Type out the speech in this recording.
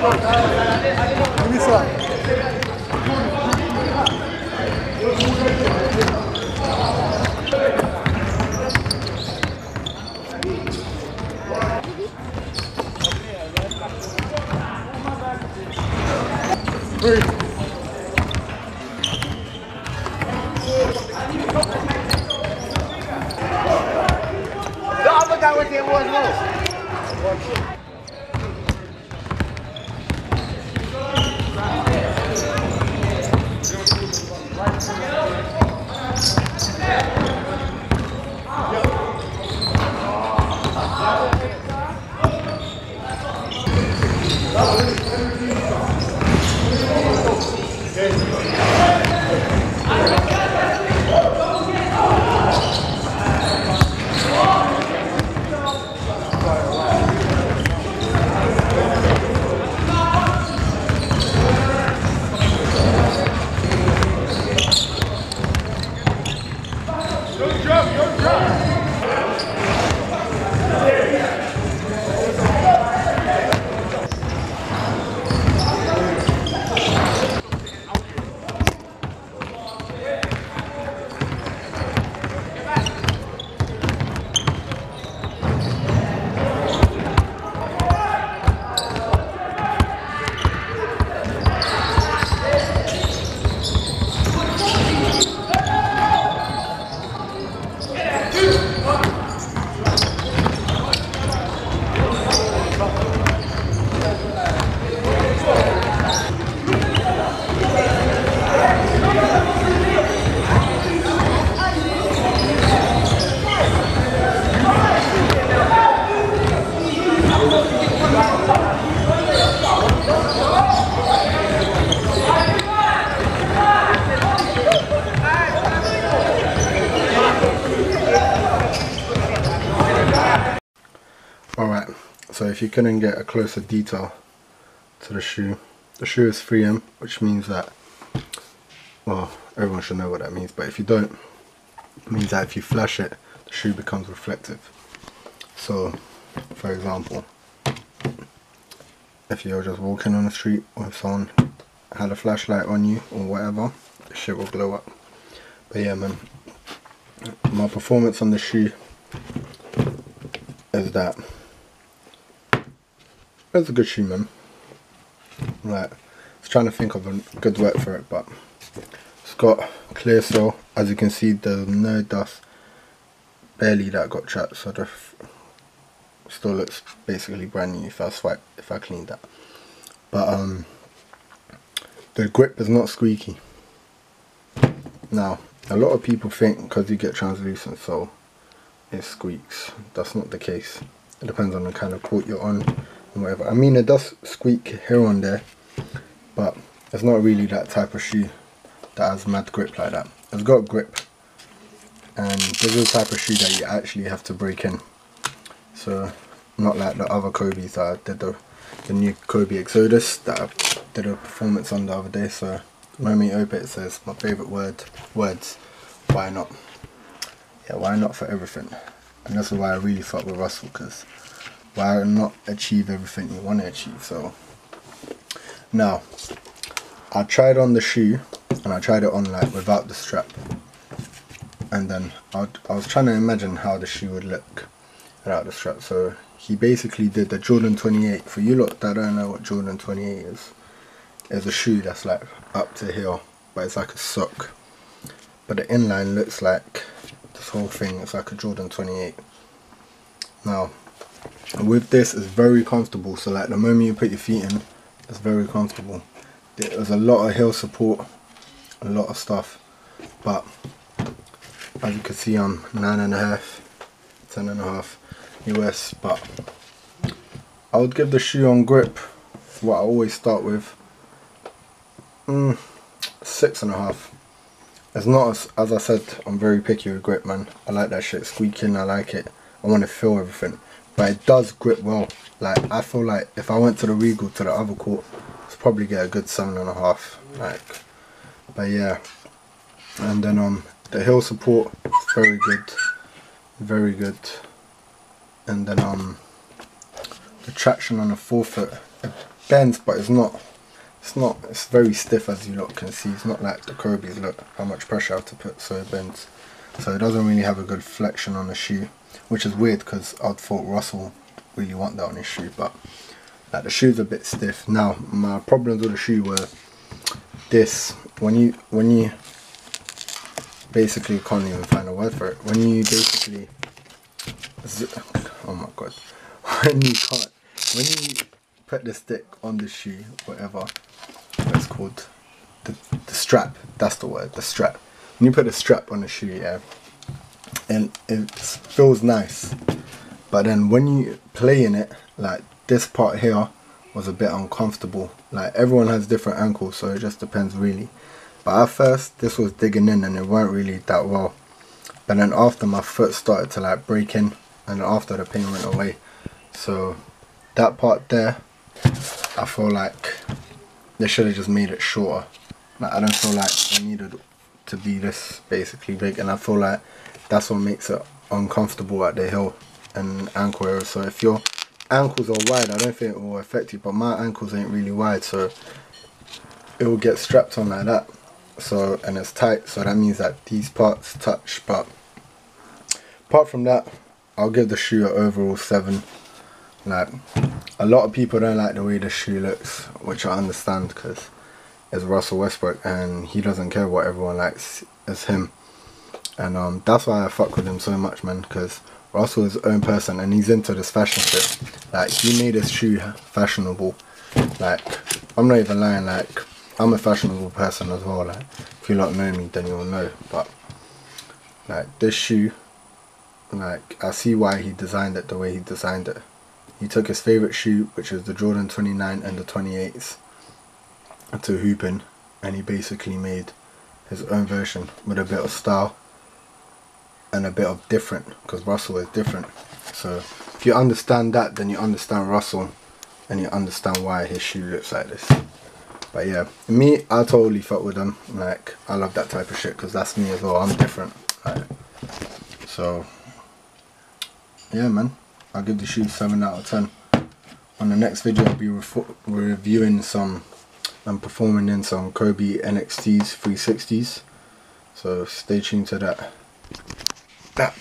Give me some. Three. The other guy was there was no. Alright, so if you couldn't get a closer detail to the shoe is 3M, which means that, well, everyone should know what that means, but if you don't, it means that if you flash it, the shoe becomes reflective. So, for example, if you're just walking on the street or if someone had a flashlight on you or whatever, the shit will glow up. But yeah, man, my performance on the shoe is that it's a good shoe, man. Like, I was trying to think of a good word for it, but it's got clear sole. As you can see, there's no dust, barely that got trapped, so the still looks basically brand new if I cleaned that. But the grip is not squeaky. Now, a lot of people think because you get translucent sole, it squeaks. That's not the case. It depends on the kind of court you're on and whatever. I mean, it does squeak here and there, but it's not really that type of shoe that has mad grip like that. It's got grip, and this is the type of shoe that you actually have to break in. So not like the other Kobe's that I did, the new Kobe Exodus that I did a performance on the other day. So the moment you open it, it says my favourite words, why not? Yeah, why not for everything? And that's why I really fuck with Russell, because why not achieve everything you want to achieve? So now I tried on the shoe, and I tried it on like without the strap, and then I was trying to imagine how the shoe would look without the strap. So he basically did the Jordan 28. For you lot that don't know what Jordan 28 is a shoe that's like up to here, but it's like a sock, but the inline looks like this whole thing. It's like a Jordan 28. Now with this, it's very comfortable. So like the moment you put your feet in, it's very comfortable. There's a lot of heel support, a lot of stuff, but as you can see, I'm 9.5, 10.5 US. But I would give the shoe on grip, what I always start with, 6.5. It's not, as I said, I'm very picky with grip, man. I like that shit squeaking, I like it, I want to feel everything. But it does grip well. Like, I feel like if I went to the Regal, to the other court, I'd probably get a good 7.5. Like, but yeah. And then the heel support is very good, very good. And then the traction on the forefoot, bends, but it's very stiff, as you lot can see. It's not like the Kobe's, look how much pressure I have to put, so it bends. So it doesn't really have a good flexion on the shoe, which is weird because I'd thought Russell really want that on his shoe, but like the shoe's a bit stiff. Now my problems with the shoe were this: when you basically, can't even find a word for it. When you basically, oh my god, when you put the stick on the shoe, whatever it's called, the strap. That's the word, the strap. When you put the strap on the shoe, yeah, and it feels nice, but then when you play in it, like this part here was a bit uncomfortable. Like everyone has different ankles, so it just depends really. But at first this was digging in and it weren't really that well, but then after my foot started to like break in, and after the pain went away. So that part there, I feel like they should have just made it shorter. Like I don't feel like it needed to be this basically big, and I feel like that's what makes it uncomfortable at the heel and ankle area. So if your ankles are wide, I don't think it will affect you, but my ankles ain't really wide, so it will get strapped on like that. So, and it's tight, so that means that these parts touch. But apart from that, I'll give the shoe an overall 7. Like a lot of people don't like the way the shoe looks, which I understand because it's Russell Westbrook and he doesn't care what everyone likes as him. And that's why I fuck with him so much, man, because Russell is his own person and he's into this fashion shit. Like he made his shoe fashionable. Like I'm not even lying, like I'm a fashionable person as well. Like if you lot know me, then you'll know. But like this shoe, like I see why he designed it the way he designed it. He took his favourite shoe, which is the Jordan 29 and the 28s, to hooping, and he basically made his own version with a bit of style and a bit of different, because Russell is different. So if you understand that, then you understand Russell and you understand why his shoe looks like this. But yeah, me, I totally fuck with them. Like I love that type of shit because that's me as well. I'm different. Like, so yeah, man, I'll give the shoe 7 out of 10. On the next video I'll be reviewing some and performing in some Kobe NXTs 360s, so stay tuned to that.